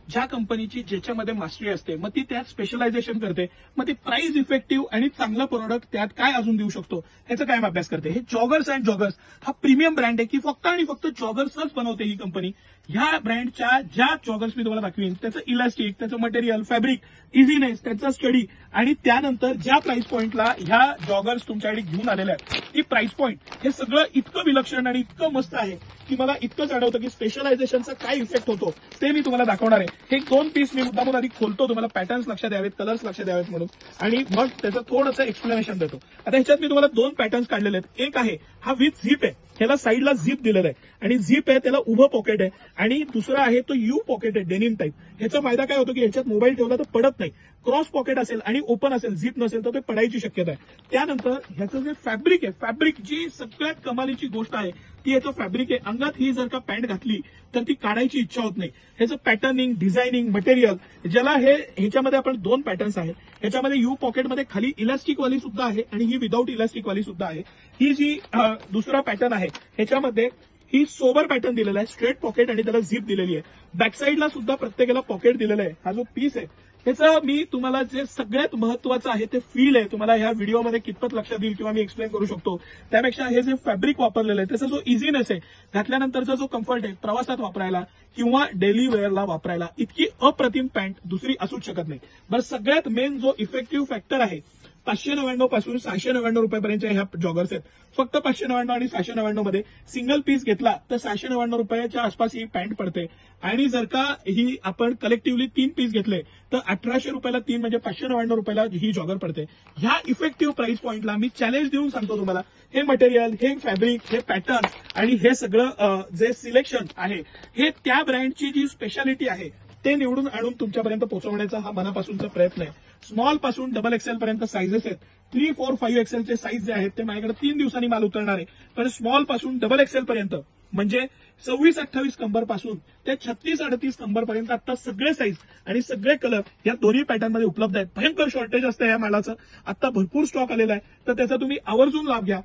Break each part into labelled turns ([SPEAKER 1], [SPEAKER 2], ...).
[SPEAKER 1] ज्या कंपनीची ज्याच्यामध्ये मास्टरी असते, मग ती त्यात स्पेशलायझेशन करते, मग ती प्राइस इफेक्टिव्ह आणि चांगला प्रोडक्ट त्यात काय अजून देऊ शकतो ह्याचा कायम अभ्यास करते. हे जॉगर्स अँड जॉगर्स हा प्रीमियम ब्रँड आहे की फक्त आणि फक्त जॉगर्सच बनवते ही कंपनी. ह्या ब्रँडच्या ज्या जॉगर्स मी तुम्हाला दाखवीन त्याचं इलास्टिक, त्याचं मटेरियल, फॅब्रिक, इझिनेस, त्याचा स्टडी आणि त्यानंतर ज्या प्राइस पॉईंटला ह्या जॉगर्स तुमच्याकडे घेऊन आलेल्या आहेत ती प्राइस पॉईंट, हे सगळं इतकं विलक्षण आणि इतकं मस्त आहे की मला इतकंच आठवतं की स्पेशलायझेशनचा काय इफेक्ट होतो ते मी तुम्हाला दाखवणार आहे. हे 2 पीस मी मुद्दामून आधी खोलतो, तुम्हाला पॅटर्न्स लक्षात यावेत, कलर्स लक्षात यावेत म्हणून, आणि मग त्याचं थोडंसं एक्सप्लेनेशन देतो. आता ह्याच्यात मी तुम्हाला 2 पॅटर्न्स काढलेले आहेत. एक आहे हा विथ झिप आहे, ह्याला साईडला झिप दिलेलं आहे आणि झिप आहे त्याला उभं पॉकेट आहे, आणि दुसरा आहे तो यू पॉकेट आहे डेनिम टाईप. ह्याचा फायदा काय होतो की ह्याच्यात मोबाईल ठेवला तर पडत नाही. क्रॉस पॉकेट असेल आणि ओपन असेल, झिप नसेल तर ते पडायची शक्यता आहे. त्यानंतर ह्याचं जे फॅब्रिक आहे, फॅब्रिक जी सगळ्यात कमालीची गोष्ट आहे ती याचं फॅब्रिक आहे. अंगात ही जर का पॅन्ट घातली तर ती काढायची इच्छा होत नाही. ह्याचं पॅटर्निंग, डिझायनिंग, मटेरियल, ज्याला ह्याच्यामध्ये आपण 2 पॅटर्न्स आहेत. ह्याच्यामध्ये यू पॉकेटमध्ये खाली इलास्टिक वाली सुद्धा आहे आणि ही विदाऊट इलास्टिक वाली सुद्धा आहे. ही जी दुसरा पॅटर्न आहे ह्याच्यामध्ये ही सोबर पॅटर्न दिलेला आहे, स्ट्रेट पॉकेट आणि त्याला झिप दिलेली आहे. बॅक साईडला सुद्धा प्रत्येकाला पॉकेट दिलेलं आहे. हा जो पीस आहे ह्याचं मी तुम्हाला जे सगळ्यात महत्वाचं आहे ते फील आहे, तुम्हाला ह्या व्हिडिओमध्ये कितपत लक्षात येईल किंवा मी एक्सप्लेन करू शकतो त्यापेक्षा हे जे फॅब्रिक वापरलेलं आहे त्याचा जो इझिनेस आहे, घातल्यानंतरचा जो कम्फर्ट आहे, प्रवासात वापरायला किंवा डेली वेअरला वापरायला इतकी अप्रतिम पॅन्ट दुसरी असूच शकत नाही. बरं, सगळ्यात मेन जो इफेक्टिव्ह फॅक्टर आहे, 599 पासून 699 रुपयापर्यंतच्या ह्या जॉगर्स आहेत. फक्त 599 आणि 699 मध्ये सिंगल पीस घेतला तर 699 रुपयाच्या आसपास ही पॅन्ट पडते, आणि जर का ही आपण कलेक्टिव्हली 3 पीस घेतले तर 1800 रुपयाला 3 म्हणजे 599 रुपयाला ही जॉगर पडते. ह्या इफेक्टिव्ह प्राइस पॉईंटला मी चॅलेंज देऊन सांगतो तुम्हाला, हे मटेरियल, हे फॅब्रिक, हे पॅटर्न आणि हे सगळं जे सिलेक्शन आहे हे त्या ब्रँडची जी स्पेशालिटी आहे ते निवडून आणून तुमच्यापर्यंत पोहोचवण्याचा हा मनापासूनचा प्रयत्न आहे. स्मॉल पासून डबल एक्सेल पर्यंत साईजेस आहेत. 3, 4, 5 एक्सेलचे साईज जे आहेत ते माझ्याकडे 3 दिवसांनी माल उतरणार आहे. पण स्मॉल पासून डबल एक्सेल पर्यंत म्हणजे 26-28 नंबर पासून ते 36-38 नंबर पर्यंत आता सगळे साईज आणि सगळे कलर या दोन्ही पॅटर्नमध्ये उपलब्ध आहेत. भयंकर शॉर्टेज असतं या मालाचं. आता भरपूर स्टॉक आलेला आहे तर त्याचा तुम्ही आवर्जून लाभ घ्या.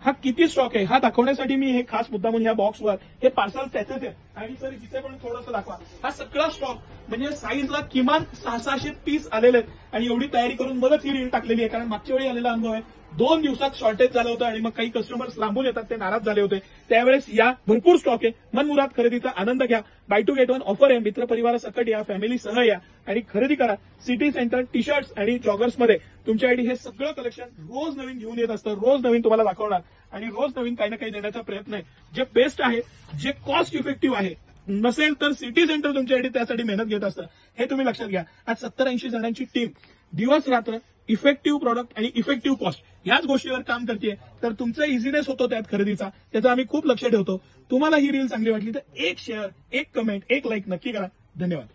[SPEAKER 1] हा किती स्टॉक आहे हा दाखवण्यासाठी मी हे खास मुद्दा म्हणून या बॉक्सवर हे पार्सल त्याचेच आहे. आणि सर इथे पण थोडंसं दाखवा, हा सगळा स्टॉक म्हणजे साईजला किमान 600 पीस आलेले आहेत आणि एवढी तयारी करून मगच ही रील टाकलेली आहे. कारण मागच्या वेळी आलेला अनुभव आहे, 2 दिवसात शॉर्टेज झालं होतं आणि मग काही कस्टमर्स लांबून येतात, ते नाराज झाले होते. त्यावेळेस या भरपूर स्टॉक आहे, मनमुराद खरेदीचा आनंद घ्या. Buy two get one offer आहे, मित्रपरिवारासकट या, फॅमिलीसह या आणि खरेदी करा. सिटी सेंटर टी शर्ट्स आणि जॉगर्समध्ये तुमच्यासाठी हे सगळं कलेक्शन रोज नवीन घेऊन येत असतं, रोज नवीन तुम्हाला दाखवणार आणि रोज नवीन काही ना काही देण्याचा प्रयत्न आहे. जे बेस्ट आहे, जे कॉस्ट इफेक्टिव्ह आहे, नसेल तर सिटी सेंटर तुमच्यासाठी त्यासाठी मेहनत घेत असतं, हे तुम्ही लक्षात घ्या. आज 70-80 जणांची टीम दिवस रात्र इफेक्टिव्ह प्रोडक्ट आणि इफेक्टिव्ह कॉस्ट याच गोष्टीवर काम करते. तर तुमचा इझिनेस होतो त्यात खरेदीचा, त्याचा आम्ही खूप लक्ष ठेवतो. तुम्हाला ही रील चांगली वाटली तर एक शेअर, एक कमेंट, एक लाईक नक्की करा. धन्यवाद.